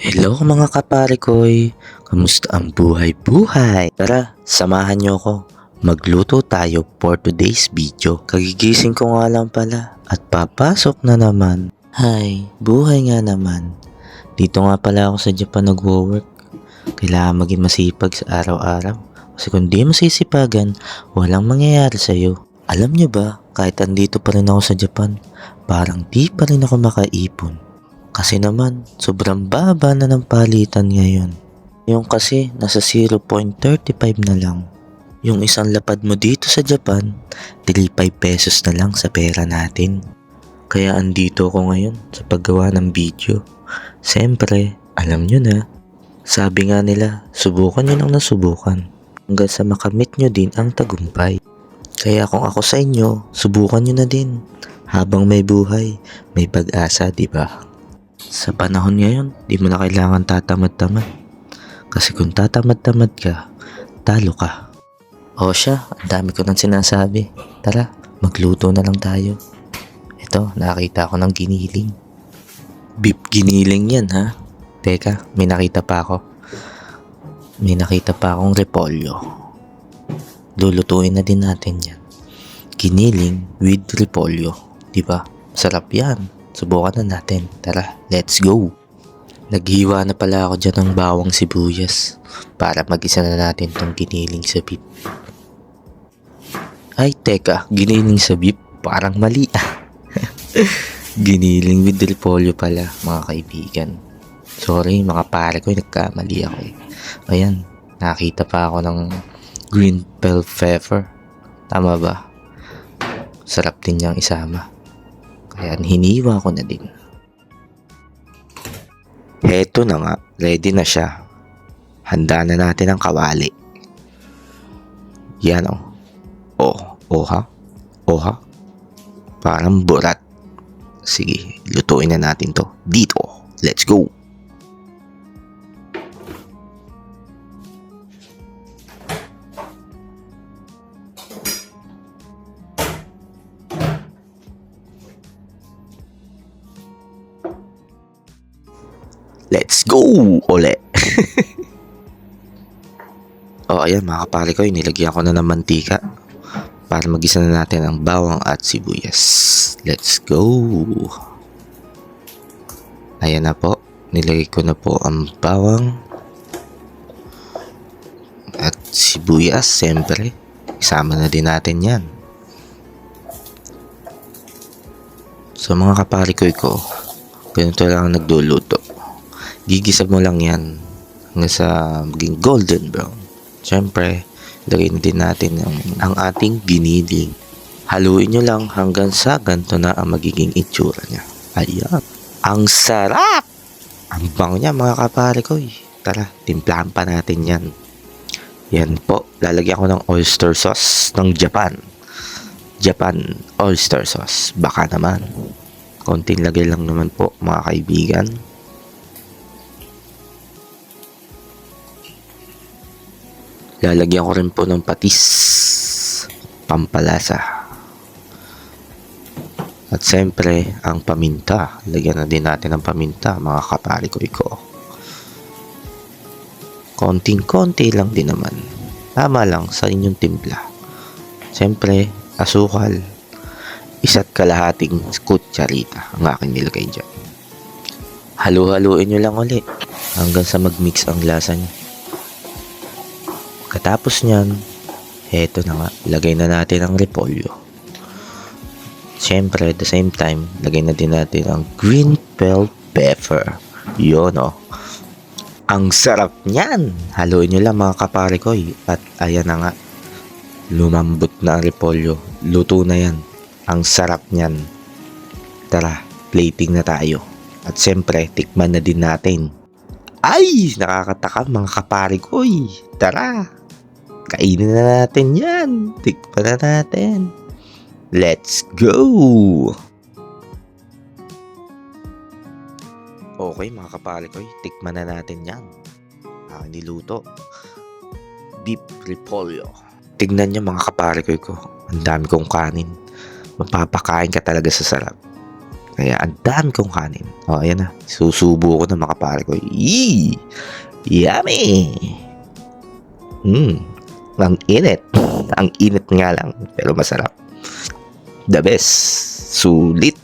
Hello mga kapare ko'y, kamusta ang buhay-buhay? Tara, samahan niyo ako. Magluto tayo for today's video. Kagigising ko nga lang pala at papasok na naman. Hay, buhay nga naman. Dito nga pala ako sa Japan nagwo-work. Kailangan maging masipag sa araw-araw. Kasi kung di mo sisipagan, walang mangyayari sa'yo. Alam niyo ba, kahit andito pa rin ako sa Japan, parang di pa rin ako makaipon. Kasi naman, sobrang baba na ng palitan ngayon. Yung kasi, nasa 0.35 na lang. Yung isang lapad mo dito sa Japan, 35 pesos na lang sa pera natin. Kaya andito ako ngayon sa paggawa ng video. Siyempre, alam nyo na. Sabi nga nila, subukan nyo lang na subukan. Hanggang sa makamit nyo din ang tagumpay. Kaya kung ako sa inyo, subukan nyo na din. Habang may buhay, may pag-asa, diba? Sa panahon ngayon, di mo na kailangan tatamad-tamad. Kasi kung tatamad-tamad ka, talo ka. O siya, ang dami ko nang sinasabi. Tara, magluto na lang tayo. Ito, nakita ko ng giniling. Beef giniling yan ha. Teka, may nakita pa ako. May nakita pa akong repolyo. Lulutuin na din natin yan. Giniling with repolyo. Diba? Sarap yan. Subukan na natin. Tara, let's go! Naghiwa na pala ako dyan ng bawang sibuyas para mag-isa na natin tong giniling sa beef. Ay, teka, giniling sa beef? Parang mali ah. Giniling with repolyo pala, mga kaibigan. Sorry, mga pare ko, nagkamali ako eh. Ayan, nakita pa ako ng green bell pepper. Tama ba? Sarap din niyang isama. Kaya hiniwa ko na din. Heto na nga, ready na siya. Handa na natin ang kawali. Yan o. Oha. Parang burat. Sige, lutuin na natin to. Dito. Let's go. Let's go! Ole! Ayan mga kapare ko, nilagyan ko na ng mantika para magisa na natin ang bawang at sibuyas. Let's go! Ayan na po, nilagay ko na po ang bawang at sibuyas, siyempre. Isama na din natin yan. So mga kapare ko, ganito lang nagluluto. Gigisa mo lang yan hanggang sa maging golden brown. Siyempre, lagay na din natin ang ating giniling. Haluin nyo lang hanggang sa ganito na ang magiging itsura niya. Ayan. Ang sarap! Ang bango niya mga kapare ko. Tara, timplahan pa natin yan. Yan po. Lalagyan ko ng oyster sauce ng Japan. Japan oyster sauce. Baka naman. Konting lagay lang naman po mga kaibigan. Lalagyan ko rin po ng patis, pampalasa. At siyempre, ang paminta. Lagyan na din natin ng paminta, mga kapare ko. Konting-konti lang din naman. Tama lang sa inyong timpla. Siyempre, asukal. Isa't kalahating kutsarita ang aking nilagay dyan. Halu-haluin nyo lang ulit hanggang sa mag-mix ang lasa nyo. Katapos nyan, eto na nga, lagay na natin ang repolyo. Siyempre, at the same time, lagay na din natin ang green bell pepper. Yun o. Ang sarap nyan! Haluin nyo lang mga kapare ko. At ayan na nga, lumambot na ang repolyo. Luto na yan. Ang sarap nyan. Tara, plating na tayo. At siyempre, tikman na din natin. Ay! Nakakatakam mga kapare ko. Tara! Kainin na natin yan. Tikman na natin. Let's go! Okay mga kapare ko, tikman na natin yan. Ang niluto. Beef repolyo. Tignan nyo mga kapare ko. Ang dami kong kanin. Mapapakain ka talaga sa sarap. Kaya ang dami kong kanin. O, ayan na. Susubo ko na mga kapare ko. Yee! Yummy! Ang init. Ang init nga lang. Pero masarap. The best. Sulit.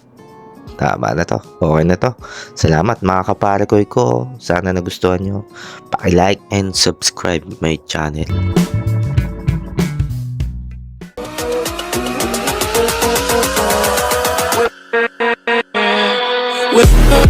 Tama na to. Okay na to. Salamat mga kapare ko. Sana nagustuhan nyo. Paki-like and subscribe my channel. With